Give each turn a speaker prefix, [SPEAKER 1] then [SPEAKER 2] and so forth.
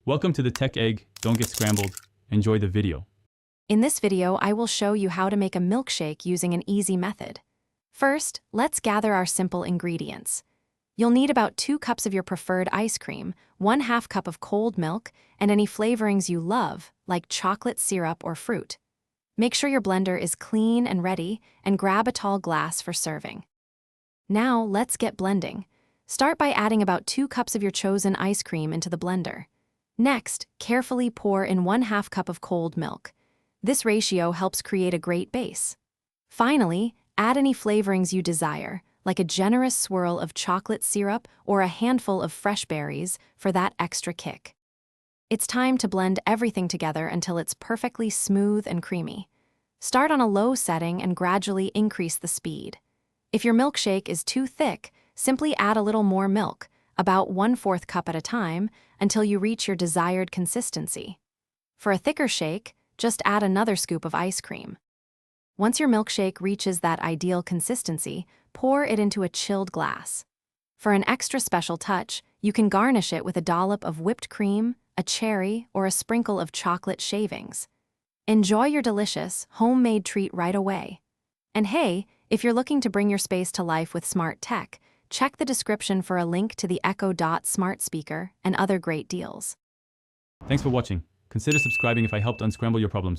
[SPEAKER 1] Welcome to the Tech Egg. Don't get scrambled. Enjoy the video.
[SPEAKER 2] In this video, I will show you how to make a milkshake using an easy method. First, let's gather our simple ingredients. You'll need about 2 cups of your preferred ice cream, 1/2 cup of cold milk, and any flavorings you love, like chocolate syrup or fruit. Make sure your blender is clean and ready, and grab a tall glass for serving. Now, let's get blending. Start by adding about 2 cups of your chosen ice cream into the blender. Next, carefully pour in 1/2 cup of cold milk. This ratio helps create a great base. Finally, add any flavorings you desire, like a generous swirl of chocolate syrup or a handful of fresh berries for that extra kick. It's time to blend everything together until it's perfectly smooth and creamy. Start on a low setting and gradually increase the speed. If your milkshake is too thick, simply add a little more milk, about 1/4 cup at a time, until you reach your desired consistency. For a thicker shake, just add another scoop of ice cream. Once your milkshake reaches that ideal consistency, pour it into a chilled glass. For an extra special touch, you can garnish it with a dollop of whipped cream, a cherry, or a sprinkle of chocolate shavings. Enjoy your delicious, homemade treat right away. And hey, if you're looking to bring your space to life with smart tech, check the description for a link to the Echo Dot smart speaker and other great deals.
[SPEAKER 1] Thanks for watching. Consider subscribing if I helped unscramble your problems.